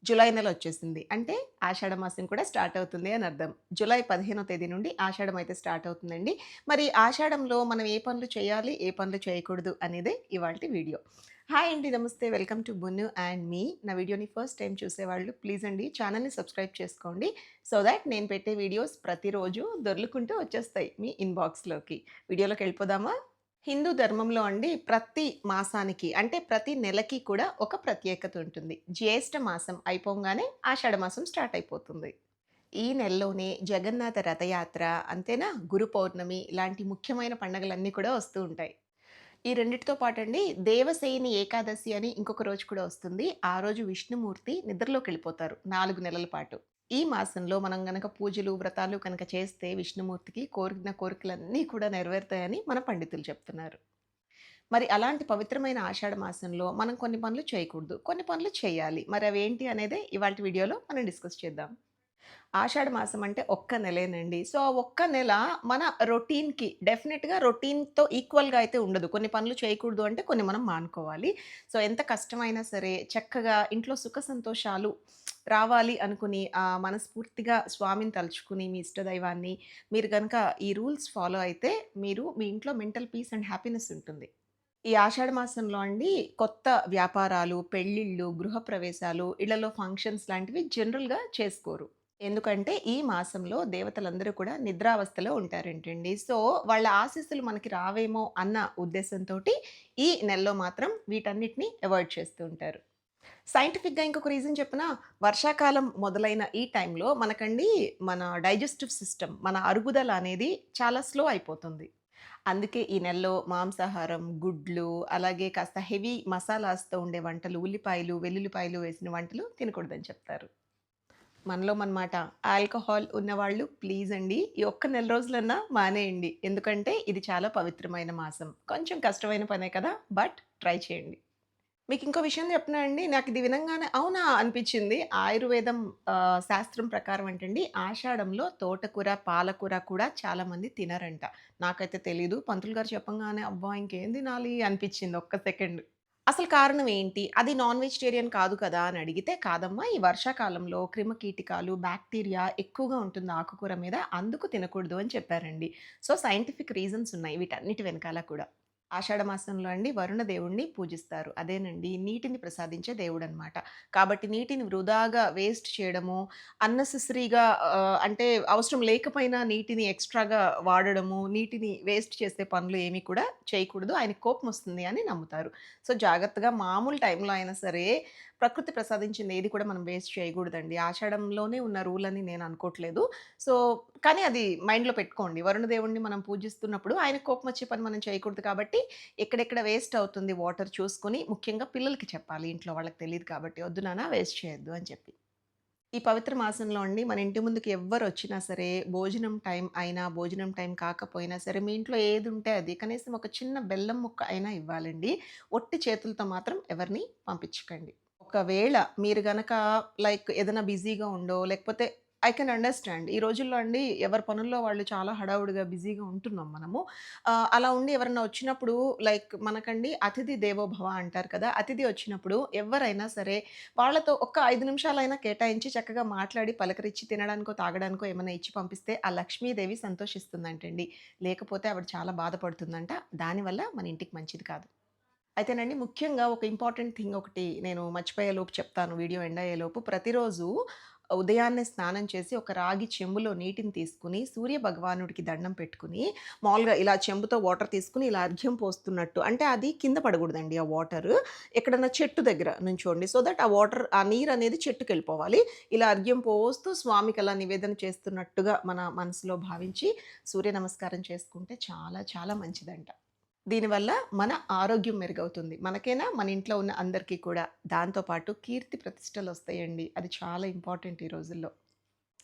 July నెల వచ్చేసింది. అంటే ఆషాఢ మాసం కూడా స్టార్ట్ అవుతుంది అని అర్థం. జులై 15వ తేదీ నుండి ఆషాఢం అయితే స్టార్ట్ అవుతుందండి. మరి ఆషాఢంలో మనం ఏ పనులు చేయాలి? ఏ పనులు చేయకూడదు? అనేదే ఇవాల్టి వీడియో. హాయ్ అండి. నమస్తే. వెల్కమ్ టు బున్ను అండ్ మీ. నా వీడియోని ఫస్ట్ టైమ్ చూసేవాళ్ళు ప్లీజ్ అండి ఛానెల్‌ని సబ్స్క్రైబ్ చేసుకోండి. సో థాట్ నేను పెట్టే వీడియోస్ ప్రతిరోజు దొర్లుకుంటూ వచ్చేస్తాయి మీ ఇన్‌బాక్స్‌లోకి. వీడియోలోకెళ్ళిపోదామా? హిందూ ధర్మంలో అండి ప్రతి మాసానికి అంటే ప్రతి నెలకి కూడా ఒక ప్రత్యేకత ఉంటుంది. జ్యేష్ఠ మాసం అయిపోంగానే ఆషాఢ మాసం స్టార్ట్ అయిపోతుంది. ఈ నెలలోనే జగన్నాథ రథయాత్ర అంతేనా గురు పౌర్ణమి ఇలాంటి ముఖ్యమైన పండుగలన్నీ కూడా వస్తూ ఉంటాయి. ఈ రెండిటితో పాటండి దేవసేని ఏకాదశి అని ఇంకొక రోజు కూడా వస్తుంది. ఆ రోజు విష్ణుమూర్తి నిద్రలోకెళ్ళిపోతారు 4 నెలల పాటు. ఈ మాసంలో మనం గనక పూజలు, వ్రతాలు కనుక చేస్తే విష్ణుమూర్తికి కోరిన కోరికలన్నీ కూడా నెరవేరుతాయని మన పండితులు చెప్తున్నారు. మరి అలాంటి పవిత్రమైన ఆషాఢ మాసంలో మనం కొన్ని పనులు చేయకూడదు. కొన్ని పనులు చేయాలి. మరి అవేంటి అనేదే ఇవాల్టి వీడియోలో మనం డిస్కస్ చేద్దాం. ఆషాఢ మాసం అంటే ఒక్క నెలేనండి. సో, ఆ ఒక్క నెల మన రొటీన్‌కి డెఫినిట్‌గా రొటీన్‌తో ఈక్వల్‌గా అయితే ఉండదు. కొన్ని పనులు చేయకూడదు అంటే కొన్ని మనం మానుకోవాలి. సో, ఎంత కష్టమైనా సరే చక్కగా ఇంట్లో సుఖ సంతోషాలు రావాలి అనుకుని మనస్ఫూర్తిగా స్వామిని తలుచుకుని మీ ఇష్టదైవాన్ని మీరు గనక ఈ రూల్స్ ఫాలో అయితే మీరు మీ ఇంట్లో మెంటల్ పీస్ అండ్ హ్యాపీనెస్ ఉంటుంది. ఈ ఆషాఢ మాసంలో అండి కొత్త వ్యాపారాలు, పెళ్ళిళ్ళు, గృహప్రవేశాలు, ఇళ్లలో ఫంక్షన్స్ లాంటివి జనరల్‌గా చేసుకోరు. ఎందుకంటే ఈ మాసంలో దేవతలందరూ కూడా నిద్రావస్థలో ఉంటారంటండి. సో, వాళ్ళ ఆశీస్సులు మనకి రావేమో అన్న ఉద్దేశంతోటి ఈ నెలలో మాత్రం వీటన్నిటిని అవాయిడ్ చేస్తూ ఉంటారు. సైంటిఫిక్‌గా ఇంకొక రీజన్ చెప్పనా? వర్షాకాలం మొదలైన ఈ టైంలో మనకండి మన డైజెస్టివ్ సిస్టమ్ మన అరుగుదల అనేది చాలా స్లో అయిపోతుంది. అందుకే ఈ నెలలో మాంసాహారం, గుడ్లు, అలాగే కాస్త హెవీ మసాలాస్‌తో ఉండే వంటలు, ఉల్లిపాయలు, వెల్లుల్లిపాయలు వేసిన వంటలు తినకూడదని చెప్తారు. మనలో మనమాట ఆల్కహాల్ ఉన్నవాళ్ళు ప్లీజ్ అండి ఈ ఒక్క నెల రోజులన్నా మానేయండి. ఎందుకంటే ఇది చాలా పవిత్రమైన మాసం. కొంచెం కష్టమైన పనే కదా! బట్ ట్రై చేయండి. మీకింకో విషయం చెప్పనా అండి? నాకిది వినంగానే అవునా! అనిపిచ్చింది. ఆయుర్వేదం శాస్త్రం ప్రకారం అంటండి, ఆషాఢంలో తోటకూర, పాలకూర కూడా చాలామంది తినరంట. నాకైతే తెలీదు. పంతులు గారు చెప్పంగానే అబ్బా! ఇంకేం తినాలి అనిపిచ్చింది ఒక్క సెకండ్. అసలు కారణం ఏంటి? అది నాన్ వెజిటేరియన్ కాదు కదా! అని అడిగితే, కాదమ్మా ఈ వర్షాకాలంలో క్రిమికీటకాలు, బాక్టీరియా ఎక్కువగా ఉంటుంది ఆకుకూర మీద. అందుకు తినకూడదు అని చెప్పారండి. సో, సైంటిఫిక్ రీజన్స్ ఉన్నాయి వీటన్నిటి వెనకాల కూడా. ఆషాఢ మాసంలో అండి వరుణ దేవుడిని పూజిస్తారు. అదేనండి నీటిని ప్రసాదించే దేవుడనమాట. కాబట్టి నీటిని వృధాగా వేస్ట్ చేయడము, అన్నెసెసరీగా అంటే అవసరం లేకపోయినా నీటిని ఎక్స్‌ట్రాగా వాడడము, నీటిని వేస్ట్ చేసే పనులు ఏమి కూడా చేయకూడదు. ఆయనకి కోపమొస్తుంది అని నమ్ముతారు. సో, జాగ్రత్తగా మామూలు టైంలో అయినా సరే ప్రకృతి ప్రసాదించింది ఏది కూడా మనం వేస్ట్ చేయకూడదండి. ఆషాఢంలోనే ఉన్న రూల్ అని నేను అనుకోవట్లేదు. సో, కానీ అది మైండ్‌లో పెట్టుకోండి. వరుణ దేవుడిని మనం పూజిస్తున్నప్పుడు ఆయనకు కోపమొచ్చే పని మనం చేయకూడదు కాబట్టి, ఎక్కడెక్కడ వేస్ట్ అవుతుంది వాటర్ చూసుకొని, ముఖ్యంగా పిల్లలకి చెప్పాలి ఇంట్లో వాళ్ళకి తెలీదు కాబట్టి, "వద్దు నాన్న వేస్ట్ చేయొద్దు" అని చెప్పి. ఈ పవిత్ర మాసంలో అండి మన ఇంటి ముందుకి ఎవ్వరొచ్చినా సరే, భోజనం టైం అయినా, భోజనం టైం కాకపోయినా సరే, మీ ఇంట్లో ఏదుంటే అది కనీసం ఒక చిన్న బెల్లం ముక్క అయినా ఇవ్వాలండి. ఒట్టి చేతులతో మాత్రం ఎవరిని పంపించకండి. ఒకవేళ మీరు గనక లైక్ ఏదైనా బిజీగా ఉండో, లేకపోతే ఐ కెన్ అండర్‌స్టాండ్. ఈ రోజుల్లో అండి ఎవరి పనుల్లో వాళ్ళు చాలా హడావుడిగా బిజీగా ఉంటున్నాం మనము. అలా ఉండి ఎవరన్నా వచ్చినప్పుడు లైక్ మనకండి అతిథి దేవో భవ అంటారు కదా! అతిథి వచ్చినప్పుడు ఎవ్వరైనా సరే వాళ్ళతో ఒక్క 5 నిమిషాలైనా కేటాయించి చక్కగా మాట్లాడి, పలకరించి తినడానికో, తాగడానికో ఏమన్నా ఇచ్చి పంపిస్తే ఆ లక్ష్మీదేవి సంతోషిస్తుందంటండి. లేకపోతే ఆవిడ చాలా బాధపడుతుందంట. దానివల్ల మన ఇంటికి మంచిది కాదు. అయితేనండి ముఖ్యంగా ఒక ఇంపార్టెంట్ థింగ్ ఒకటి నేను మర్చిపోయేలోపు చెప్తాను వీడియో ఎండ్ అయ్యేలోపు. ప్రతిరోజు ఉదయాన్నే స్నానం చేసి ఒక రాగి చెంబులో నీటిని తీసుకొని సూర్య భగవానుడికి దండం పెట్టుకొని, మామూలుగా ఇలా చెంబుతో వాటర్ తీసుకొని ఇలా అర్ఘ్యం పోస్తున్నట్టు అంటే అది కింద పడకూడదండి ఆ వాటరు. ఎక్కడన్నా చెట్టు దగ్గర నుంచోండి. సో దట్ ఆ వాటర్ ఆ నీరనేది చెట్టుకెళ్ళిపోవాలి. ఇలా అర్ఘ్యం పోస్తూ స్వామికి అలా నివేదన చేస్తున్నట్టుగా మన మనసులో భావించి సూర్య నమస్కారం చేసుకుంటే చాలా చాలా మంచిదంట. దీనివల్ల మన ఆరోగ్యం మెరుగవుతుంది. మనకేనా, మన ఇంట్లో ఉన్న అందరికీ కూడా. దాంతో పాటు కీర్తి ప్రతిష్టలొస్తాయండి. అది చాలా ఇంపార్టెంట్ ఈ రోజుల్లో.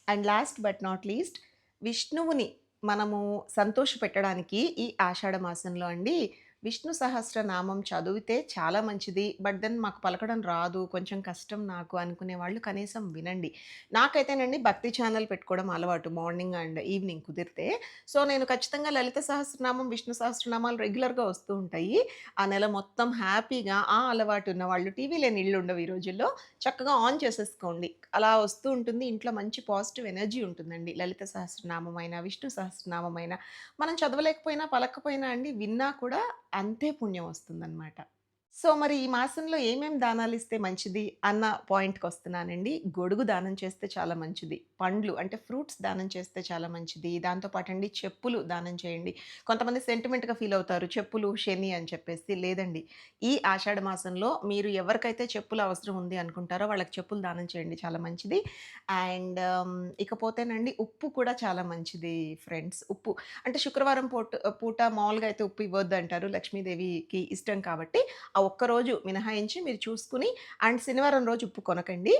And last but not least విష్ణువుని మనము సంతోషపెట్టడానికి ఈ ఆషాఢ మాసంలో అండి విష్ణు సహస్రనామం చదివితే చాలా మంచిది. బట్ దెన్ మాకు పలకడం రాదు, కొంచెం కష్టం నాకు అనుకునే వాళ్ళు కనీసం వినండి. నాకైతేనండి భక్తి ఛానల్ పెట్టుకోవడం అలవాటు మార్నింగ్ అండ్ ఈవినింగ్ కుదిరితే. సో, నేను ఖచ్చితంగా లలిత సహస్రనామం, విష్ణు సహస్రనామాలు రెగ్యులర్‌గా వస్తూ ఉంటాయి. ఆ నెల మొత్తం హ్యాపీగా ఆ అలవాటు ఉన్నవాళ్ళు టీవీ లేని ఇళ్ళుండవు ఈ రోజుల్లో. చక్కగా ఆన్ చేసేసుకోండి. అలా వస్తూ ఉంటుంది. ఇంట్లో మంచి పాజిటివ్ ఎనర్జీ ఉంటుందండి. లలిత సహస్రనామమైనా, విష్ణు సహస్రనామమైనా మనం చదవలేకపోయినా, పలక్కపోయినా అండి విన్నా కూడా అంతే పుణ్యం వస్తుందనమాట. సో, మరి ఈ మాసంలో ఏమేం దానాలిస్తే మంచిది అన్న పాయింట్‌కొస్తున్నానండి. గొడుగు దానం చేస్తే చాలా మంచిది. పండ్లు అంటే ఫ్రూట్స్ దానం చేస్తే చాలా మంచిది. దాంతో పాటండి చెప్పులు దానం చేయండి. కొంతమంది సెంటిమెంట్‌గా ఫీల్ అవుతారు. చెప్పులు శని అని చెప్పేసి. లేదండి. ఈ ఆషాఢ మాసంలో మీరు ఎవరికైతే చెప్పులు అవసరం ఉంది అనుకుంటారో వాళ్ళకి చెప్పులు దానం చేయండి. చాలా మంచిది. అండ్ ఇకపోతేనండి ఉప్పు కూడా చాలా మంచిది ఫ్రెండ్స్. ఉప్పు అంటే శుక్రవారం పూట మామూలుగా అయితే ఉప్పు ఇవ్వొద్దంటారు. లక్ష్మీదేవికి ఇష్టం కాబట్టి ఆ ఒక్కరోజు మినహాయించి మీరు చూసుకొని అండ్ శనివారం రోజు ఉప్పు కొనకండి.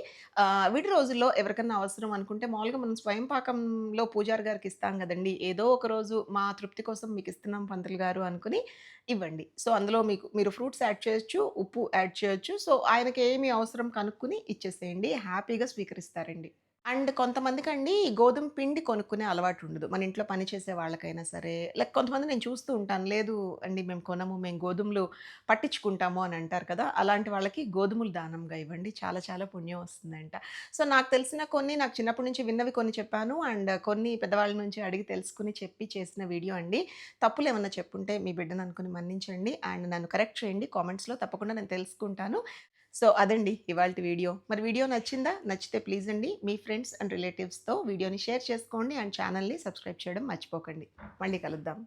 విడి రోజుల్లో ఎవరికన్నా అవసరం అనుకుంటే మామూలుగా మనం స్వయం పాకంలో పూజారి గారికి ఇస్తాం గదండీ! ఏదో ఒక రోజు మా తృప్తి కోసం మీకిస్తున్నాం పంతులు గారు అనుకుని ఇవ్వండి. సో, అందులో మీరు ఫ్రూట్స్ యాడ్ చేయొచ్చు, ఉప్పు యాడ్ చేయొచ్చు. సో, ఆయనకేమి అవసరం కనుక్కొని ఇచ్చేసేయండి. హ్యాపీగా స్వీకరిస్తారండి. అండ్ కొంతమందికండి గోధుమ పిండి కొనుక్కునే అలవాటుండదు. మన ఇంట్లో పని చేసే వాళ్ళకైనా సరే, లైక్ కొంతమంది నేను చూస్తూ ఉంటాను. లేదు అండి మేము కొనము, మేము గోధుమలు పట్టించుకుంటాము అని అంటారు కదా! అలాంటి వాళ్ళకి గోధుమలు దానంగా ఇవ్వండి. చాలా చాలా పుణ్యం వస్తుందంట. సో, నాకు తెలిసిన కొన్ని నాకు చిన్నప్పటి నుంచి విన్నవి కొన్ని చెప్పాను. అండ్ కొన్ని పెద్దవాళ్ళ నుంచి అడిగి తెలుసుకొని చెప్పి చేసిన వీడియో అండి. తప్పులేమన్నా చెప్పుంటే మీ బిడ్డని అనుకుని మన్నించండి. అండ్ నన్ను కరెక్ట్ చేయండి కామెంట్స్‌లో తప్పకుండా నేను తెలుసుకుంటాను. సో, అదండి ఇవాల్టి వీడియో. మరి వీడియో నచ్చిందా? నచ్చితే ప్లీజ్ అండి మీ ఫ్రెండ్స్ అండ్ రిలేటివ్స్‌తో వీడియోని షేర్ చేసుకోండి అండ్ ఛానెల్‌ని సబ్స్క్రైబ్ చేయడం మర్చిపోకండి. మళ్ళీ కలుద్దాం.